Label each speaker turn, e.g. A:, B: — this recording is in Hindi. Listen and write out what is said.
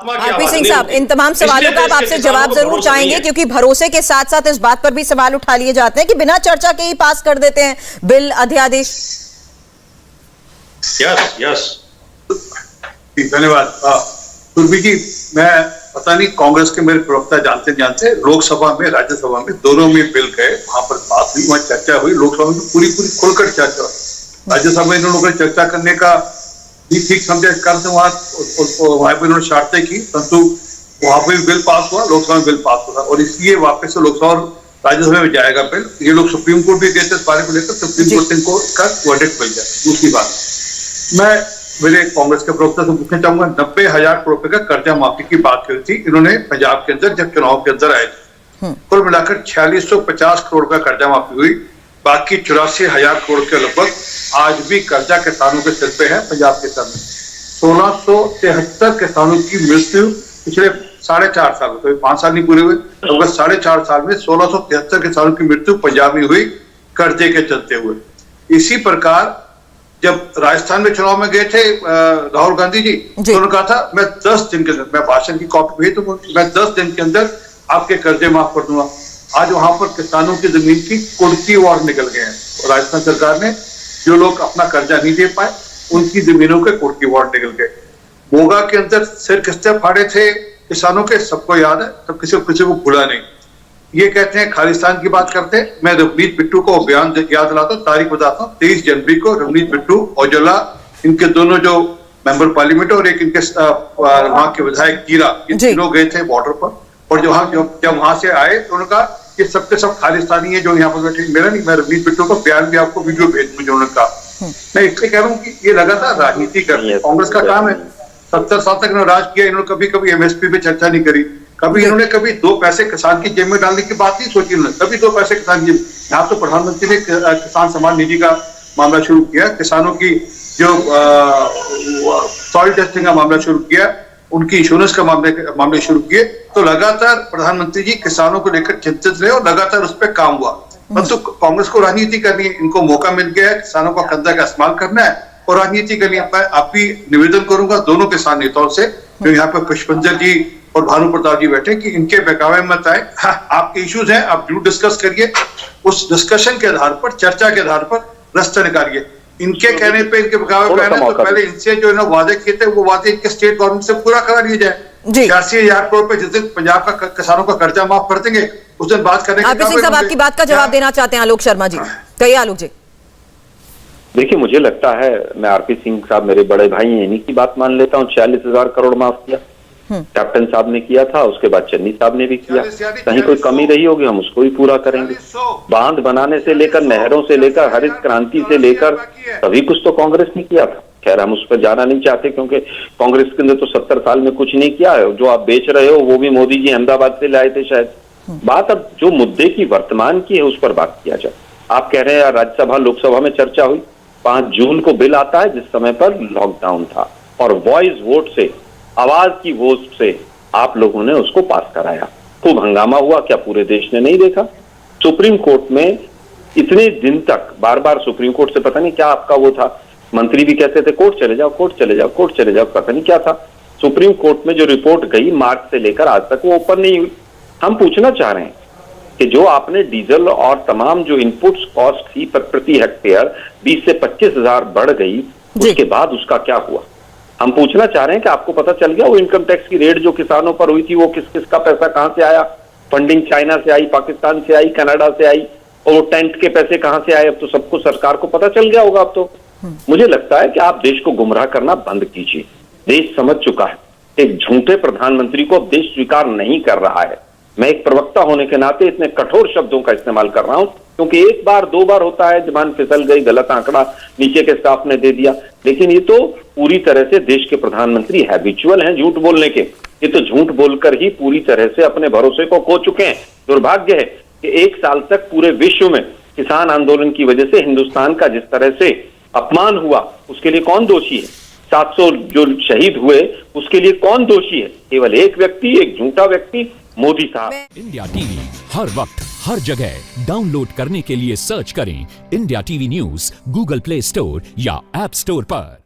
A: आत्मा की
B: आरपी
A: आवाज
B: सिंह
A: नहीं
B: साहब,
A: होती।
B: इन तमाम सवालों
A: इसलिए
B: का अब
A: देश के
B: आपसे
A: किसानों
B: जवाब
A: को
B: जरूर
A: भरोसा नहीं
B: चाहेंगे,
A: है।
B: क्योंकि भरोसे के साथ साथ इस बात पर भी सवाल उठा लिए जाते हैं कि बिना चर्चा के ही पास कर देते हैं बिल, अध्यादेश।
A: Yes yes.
C: धन्यवाद। सुरभि जी, मैं पता नहीं कांग्रेस के मेरे प्रवक्ता जानते लोकसभा में राज्यसभा में दोनों में बिल गए, वहां पर बात हुई, वहां चर्चा हुई, लोकसभा में पूरी खुलकर चर्चा हुई। राज्यसभा में इन लोगों ने चर्चा करने का भी ठीक समझा, इस कारण से वहां पर इन्होंने शर्तें की, परंतु वहां पर भी बिल पास हुआ, लोकसभा में बिल पास हुआ और इसलिए वापस से लोकसभा और राज्यसभा में जाएगा बिल। ये लोग सुप्रीम कोर्ट भी गए थे इस बारे में लेकर, सुप्रीम कोर्ट का वर्डिक्ट मिल जाए। दूसरी बात, मैं मेरे कांग्रेस के प्रवक्ता से पूछना चाहूंगा, 90,000 करोड़ रुपए का कर्जा माफी की बात करी थी इन्होंने पंजाब के अंदर जब चुनाव के अंदर आए थे। कुल मिलाकर 4650 करोड़ का कर्जा माफी हुई, बाकी 84,000 करोड़ के लगभग आज भी कर्जा किसानों के सिर पे है पंजाब के सर में। 1673 किसानों की मृत्यु पिछले 4.5 साल, तो 5 साल नहीं पूरे हुए, लगभग 4.5 साल में 1673 किसानों की मृत्यु पंजाब में हुई कर्जे के चलते हुए। इसी प्रकार जब राजस्थान में चुनाव में गए थे राहुल गांधी जी, तो उन्होंने कहा था मैं 10 दिन के अंदर, मैं भाषण की कॉपी भेज दूंगा, मैं 10 दिन के अंदर आपके कर्जे माफ कर दूंगा। आज वहां पर किसानों की जमीन की कुर्की वार निकल गए हैं। राजस्थान सरकार ने जो लोग अपना कर्जा नहीं दे पाए उनकी जमीनों के कुर्की वार निकल गए। मोगा के अंदर सिर किसने फाड़े थे किसानों के, सबको याद है, तब किसी को भूला नहीं। ये कहते हैं खालिस्तान की बात करते हैं। मैं रवनीत बिट्टू को बयान याद दिलाता हूँ, तारीख बताता हूँ, 23 जनवरी को रवनीत बिट्टू औजला, इनके दोनों जो मेंबर पार्लियामेंट और एक इनके वहां के विधायक कीरा, इन तीनों गए थे बॉर्डर पर, और जब वहां से आए तो उन्होंने कहा ये सबके सब खालिस्तानी है जो यहाँ पर बैठे। मेरा नहीं, मैं रवनीत बिट्टू का बयान भी आपको वीडियो भेज दूंगा, उन्होंने कहा। मैं इसलिए कह रहा हूँ कि ये लगातार राजनीति कर रहे हैं, कांग्रेस का काम है। 70 साल तक इन्होंने राज किया, इन्होंने कभी कभी एमएसपी पे चर्चा नहीं करी, कभी इन्होंने कभी 2 पैसे किसान की जेब में डालने की बात नहीं सोची, इन्होंने कभी 2 पैसे किसान की। यहाँ तो प्रधानमंत्री ने किसान सम्मान निधि का मामला शुरू किया, किसानों की जो सॉइल टेस्टिंग का मामला शुरू किया, उनकी इंश्योरेंस का मामले शुरू किए। तो लगातार प्रधानमंत्री जी किसानों को लेकर चिंतित रहे और लगातार उस पर काम हुआ। परंतु कांग्रेस को राजनीति करनी है, इनको मौका मिल गया है किसानों का कर्जा का इस्तेमाल करना है और राजनीति करनी है। मैं आप भी निवेदन करूंगा दोनों किसान नेताओं से जो यहाँ पे पुष्पेंद्र जी और भानु प्रताप जी बैठे कि इनके बहकावे मत आए। हाँ, आपके इश्यूज हैं, आप जरूर डिस्कस करिए, उस डिस्कशन के आधार पर, चर्चा के आधार पर रास्ता निकालिए। इनके कहने पे, इनके बहकावे पे आना, तो पहले इनसे जो इन्होंने वादे किए थे वो वादे इनके स्टेट गवर्नमेंट से पूरा करा लिए जाए। 86,000 करोड़ पे जिस दिन पंजाब का किसानों का कर्जा माफ कर देंगे उस दिन बात करेंगे।
B: आरपी सिंह साहब, आपकी बात का जवाब देना चाहते हैं आलोक शर्मा जी, कहिए आलोक जी।
D: देखिए, मुझे लगता है, मैं आरपी सिंह साहब मेरे बड़े भाई हैं, इन्हीं की बात मान लेता हूँ। 46,000 करोड़ माफ किया, कैप्टन साहब ने किया था, उसके बाद चन्नी साहब ने भी किया। कहीं कोई कमी रही होगी हम उसको भी पूरा करेंगे। बांध बनाने से लेकर, नहरों से लेकर, हरित क्रांति से लेकर सभी कुछ तो कांग्रेस ने किया था। खैर, हम उस पर जाना नहीं चाहते क्योंकि कांग्रेस के अंदर तो 70 साल में कुछ नहीं किया है। जो आप बेच रहे हो वो भी मोदी जी अहमदाबाद से लाए थे शायद। बात अब जो मुद्दे की वर्तमान की है उस पर बात किया जाए। आप कह रहे हैं राज्यसभा लोकसभा में चर्चा हुई, 5 जून को बिल आता है जिस समय पर लॉकडाउन था, और वॉइस वोट से, आवाज की वोट से आप लोगों ने उसको पास कराया। खूब हंगामा हुआ, क्या पूरे देश ने नहीं देखा? सुप्रीम कोर्ट में इतने दिन तक बार बार सुप्रीम कोर्ट से पता नहीं क्या आपका वो था, मंत्री भी कहते थे कोर्ट चले जाओ, कोर्ट चले जाओ, कोर्ट चले जाओ, पता नहीं क्या था। सुप्रीम कोर्ट में जो रिपोर्ट गई मार्च से लेकर आज तक वो ओपन नहीं हुई। हम पूछना चाह रहे हैं कि जो आपने डीजल और तमाम जो इनपुट्स कॉस्ट थी प्रति हेक्टेयर 20 से 25,000 बढ़ गई, उसके बाद उसका क्या हुआ? हम पूछना चाह रहे हैं कि आपको पता चल गया वो इनकम टैक्स की रेट जो किसानों पर हुई थी वो किस किस का पैसा कहां से आया? फंडिंग चाइना से आई, पाकिस्तान से आई, कनाडा से आई, और वो टेंट के पैसे कहां से आए? अब तो सबको, सरकार को पता चल गया होगा अब तो। मुझे लगता है कि आप देश को गुमराह करना बंद कीजिए। देश समझ चुका है, एक झूठे प्रधानमंत्री को अब देश स्वीकार नहीं कर रहा है। मैं एक प्रवक्ता होने के नाते इतने कठोर शब्दों का इस्तेमाल कर रहा हूं क्योंकि 1 बार 2 बार होता है, जबान फिसल गई, गलत आंकड़ा नीचे के स्टाफ ने दे दिया, लेकिन ये तो पूरी तरह से देश के प्रधानमंत्री हैबिचुअल हैं झूठ बोलने के। ये तो झूठ बोलकर ही पूरी तरह से अपने भरोसे को खो चुके हैं। दुर्भाग्य है कि 1 साल तक पूरे विश्व में किसान आंदोलन की वजह से हिंदुस्तान का जिस तरह से अपमान हुआ, उसके लिए कौन दोषी है? 700 जो शहीद हुए उसके लिए कौन दोषी है? केवल एक व्यक्ति, एक झूठा व्यक्ति, मोदी साहब।
E: इंडिया टीवी हर वक्त हर जगह डाउनलोड करने के लिए सर्च करें India TV news Google play store या ऐप स्टोर पर।